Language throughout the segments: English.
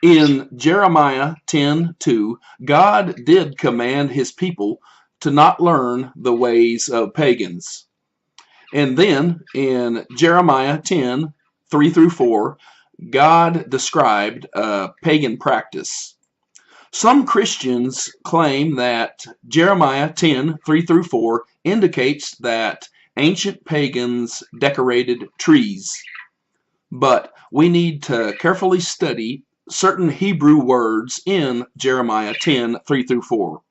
In Jeremiah 10:2, God did command his people to not learn the ways of pagans. And then in Jeremiah 10:3 through 4, God described a pagan practice. Some Christians claim that Jeremiah 10:3 through 4 indicates that ancient pagans decorated trees. But we need to carefully study certain Hebrew words in Jeremiah 10:3 through 4.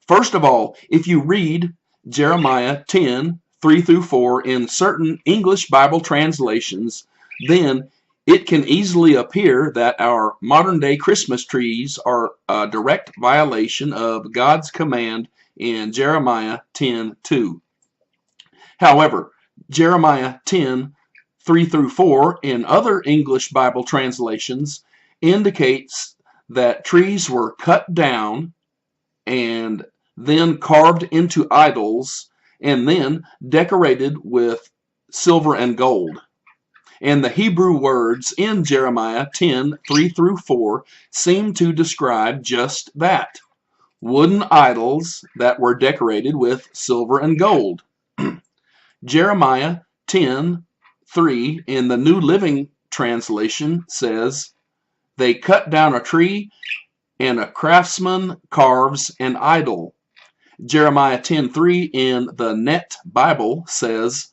First of all, if you read Jeremiah 10:3 through 4 in certain English Bible translations, then it can easily appear that our modern day Christmas trees are a direct violation of God's command in Jeremiah 10:2. However, Jeremiah 10:3 through 4 in other English Bible translations indicates that trees were cut down and then carved into idols and then decorated with silver and gold. And the Hebrew words in Jeremiah 10:3 through 4 seem to describe just that. Wooden idols that were decorated with silver and gold. Jeremiah 10:3 in the New Living Translation says, "They cut down a tree and a craftsman carves an idol." Jeremiah 10:3 in the Net Bible says,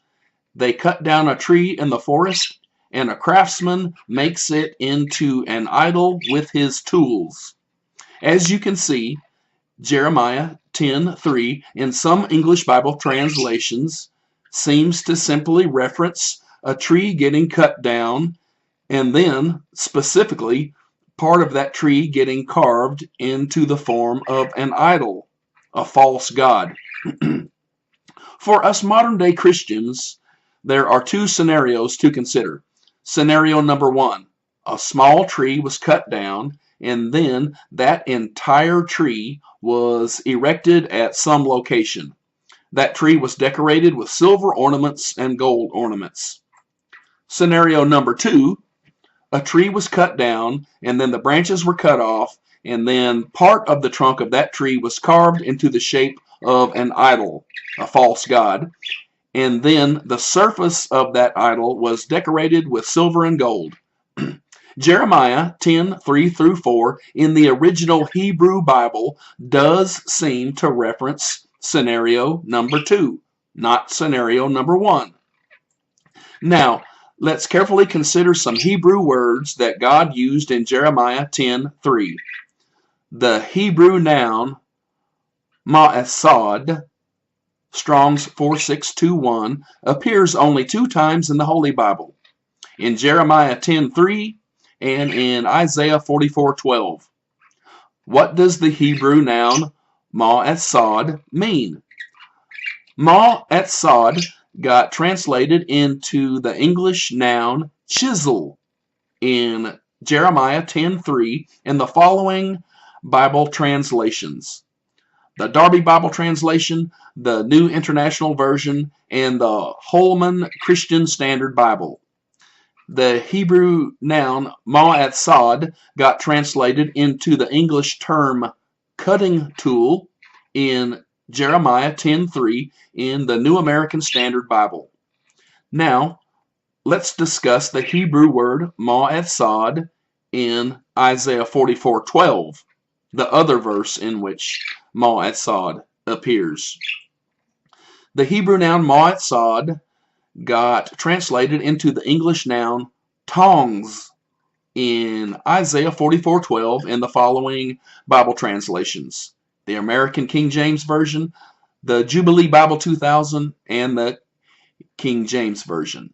"They cut down a tree in the forest and a craftsman makes it into an idol with his tools." As you can see, Jeremiah 10:3 in some English Bible translations seems to simply reference a tree getting cut down and then specifically part of that tree getting carved into the form of an idol, a false god. For us modern day Christians, there are two scenarios to consider. Scenario number one, a small tree was cut down and then that entire tree was erected at some location. That tree was decorated with silver ornaments and gold ornaments. Scenario number two, a tree was cut down and then the branches were cut off and then part of the trunk of that tree was carved into the shape of an idol, a false god, and then the surface of that idol was decorated with silver and gold. Jeremiah 10:3 through 4 in the original Hebrew Bible does seem to reference scenario number two, not scenario number one. Now, let's carefully consider some Hebrew words that God used in Jeremiah 10:3. The Hebrew noun ma'asad, Strong's 4621, appears only 2 times in the Holy Bible, in Jeremiah 10:3 and in Isaiah 44:12. What does the Hebrew noun ma'asad mean? Ma'asad got translated into the English noun chisel in Jeremiah 10:3 and the following Bible translations: the Darby Bible translation, the New International Version, and the Holman Christian Standard Bible. The Hebrew noun ma'asad got translated into the English term cutting tool in Jeremiah 10:3 in the New American Standard Bible. Now, let's discuss the Hebrew word ma'asad in Isaiah 44:12, the other verse in which ma'asad appears. The Hebrew noun ma'asad got translated into the English noun tongs in Isaiah 44:12 and the following Bible translations: the American King James Version, the Jubilee Bible 2000, and the King James Version.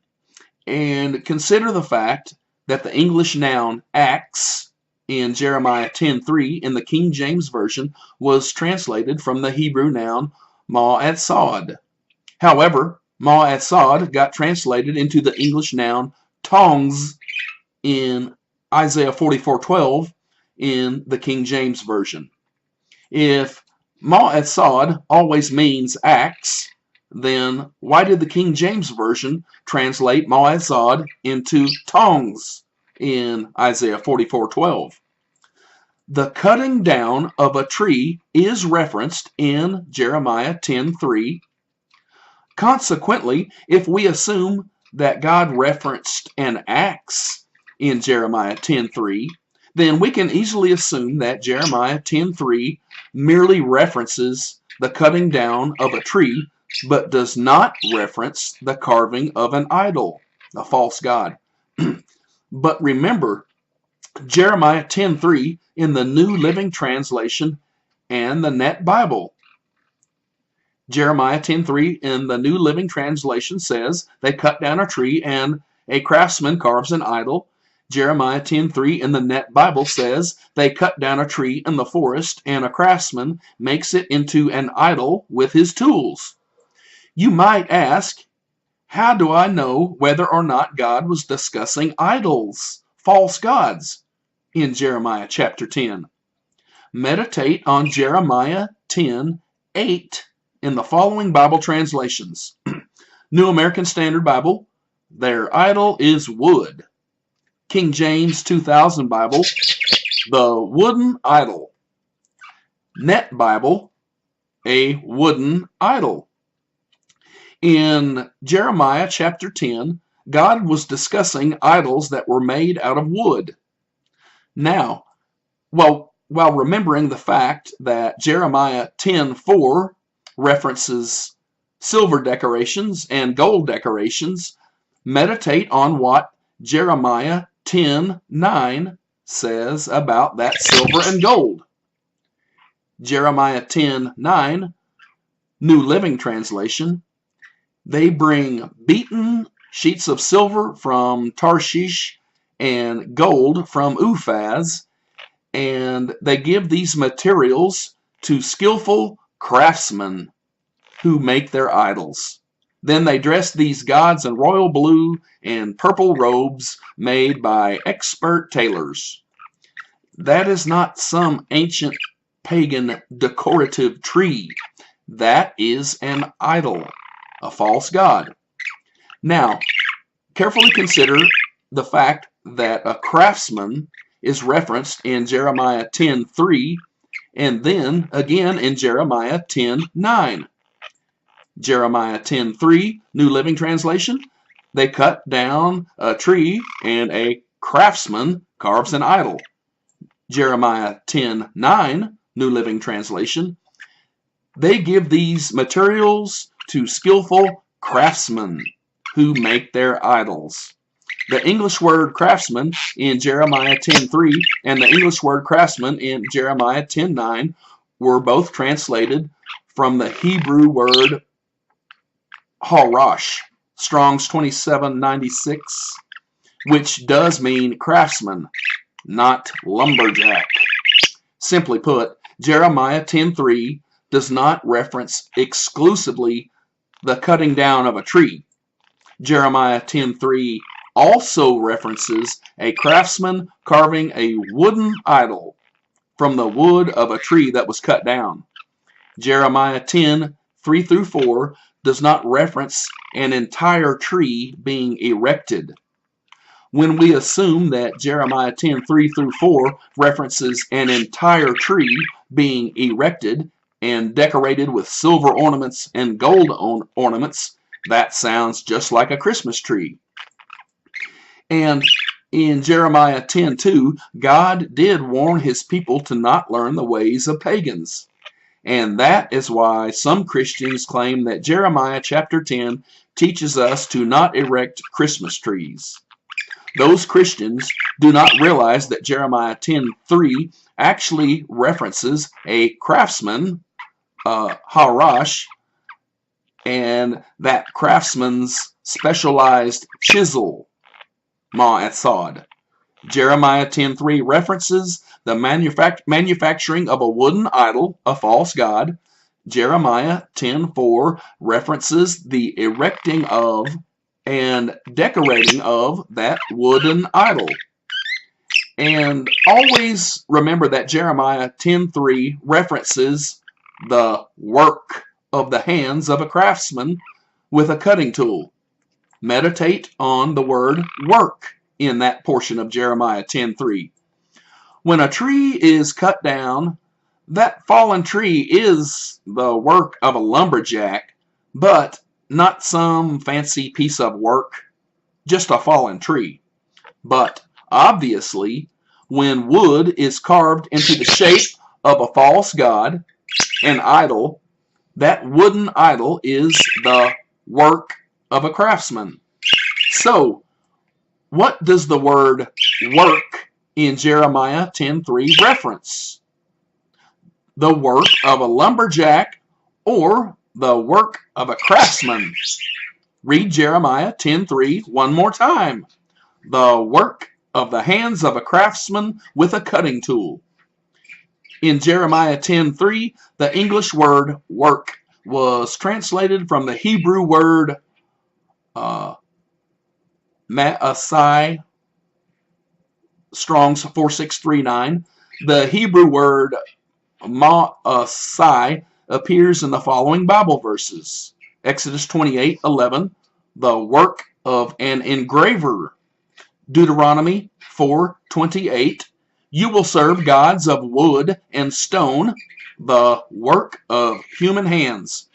And consider the fact that the English noun axe in Jeremiah 10:3 in the King James Version was translated from the Hebrew noun ma'asad. However, ma'asad got translated into the English noun tongs in Isaiah 44:12 in the King James Version. If ma'asad always means axe, then why did the King James Version translate ma'asad into tongs in Isaiah 44:12? The cutting down of a tree is referenced in Jeremiah 10:3. Consequently, if we assume that God referenced an axe in Jeremiah 10:3, then we can easily assume that Jeremiah 10:3 merely references the cutting down of a tree, but does not reference the carving of an idol, a false god. But remember, Jeremiah 10:3 in the New Living Translation and the Net Bible. Jeremiah 10:3 in the New Living Translation says, they cut down a tree and a craftsman carves an idol. Jeremiah 10:3 in the Net Bible says, they cut down a tree in the forest and a craftsman makes it into an idol with his tools. You might ask, how do I know whether or not God was discussing idols, false gods, in Jeremiah chapter 10? Meditate on Jeremiah 10:8 in the following Bible translations. New American Standard Bible, their idol is wood. King James 2000 Bible, the wooden idol. Net Bible, a wooden idol. In Jeremiah chapter 10, God was discussing idols that were made out of wood. Now, while remembering the fact that Jeremiah 10:4 references silver decorations and gold decorations, meditate on what Jeremiah 10:9 says about that silver and gold. Jeremiah 10:9, New Living Translation, they bring beaten sheets of silver from Tarshish and gold from Uphaz, and they give these materials to skillful craftsmen who make their idols. Then they dress these gods in royal blue and purple robes made by expert tailors. That is not some ancient pagan decorative tree. That is an idol, a false god. Now, carefully consider the fact that a craftsman is referenced in Jeremiah 10:3 and then again in Jeremiah 10:9. Jeremiah 10:3, New Living Translation, they cut down a tree and a craftsman carves an idol. Jeremiah 10:9, New Living Translation, they give these materials to skillful craftsmen who make their idols. The English word craftsman in Jeremiah 10:3 and the English word craftsman in Jeremiah 10:9 were both translated from the Hebrew word harash, Strong's 2796, which does mean craftsman, not lumberjack. Simply put, Jeremiah 10:3 does not reference exclusively the cutting down of a tree. Jeremiah 10:3 also references a craftsman carving a wooden idol from the wood of a tree that was cut down. Jeremiah 10:3 through 4 does not reference an entire tree being erected. When we assume that Jeremiah 10:3 through 4 references an entire tree being erected and decorated with silver ornaments and gold ornaments, that sounds just like a Christmas tree. And in Jeremiah 10:2, God did warn his people to not learn the ways of pagans. And that is why some Christians claim that Jeremiah chapter 10 teaches us to not erect Christmas trees. Those Christians do not realize that Jeremiah 10:3 actually references a craftsman, harash, and that craftsman's specialized chisel, ma'atsad. Jeremiah 10:3 references the manufacturing of a wooden idol, a false god. Jeremiah 10:4 references the erecting of and decorating of that wooden idol. And always remember that Jeremiah 10:3 references the work of the hands of a craftsman with a cutting tool. Meditate on the word work in that portion of Jeremiah 10:3. When a tree is cut down, that fallen tree is the work of a lumberjack, but not some fancy piece of work, just a fallen tree. But obviously, when wood is carved into the shape of a false god, an idol, that wooden idol is the work of a craftsman. So, what does the word work in Jeremiah 10:3 reference? The work of a lumberjack or the work of a craftsman? Read Jeremiah 10:3 one more time. The work of the hands of a craftsman with a cutting tool. In Jeremiah 10:3, the English word work was translated from the Hebrew word ma'asai, Strong's 4639. The Hebrew word ma'asai appears in the following Bible verses. Exodus 28:11, the work of an engraver. Deuteronomy 4:28, you will serve gods of wood and stone, the work of human hands.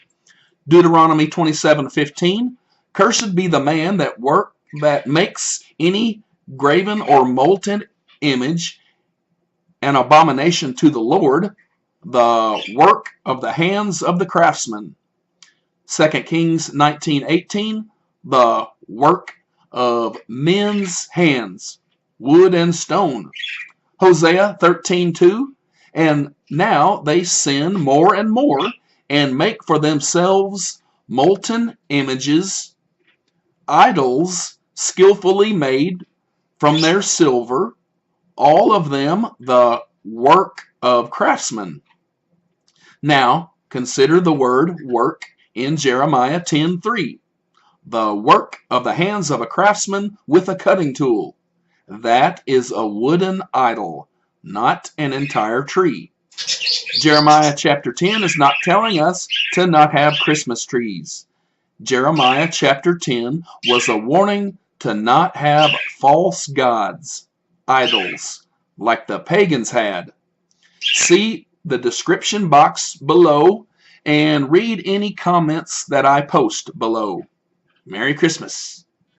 Deuteronomy 27:15, cursed be the man that makes any graven or molten image, an abomination to the Lord, the work of the hands of the craftsman. 2 Kings 19:18, the work of men's hands, wood and stone. Hosea 13:2, and now they sin more and more and make for themselves molten images, idols skillfully made from their silver, all of them the work of craftsmen. Now consider the word work in Jeremiah 10:3. The work of the hands of a craftsman with a cutting tool. That is a wooden idol, not an entire tree. Jeremiah chapter 10 is not telling us to not have Christmas trees. Jeremiah chapter 10 was a warning to not have false gods, idols, like the pagans had. See the description box below and read any comments that I post below. Merry Christmas.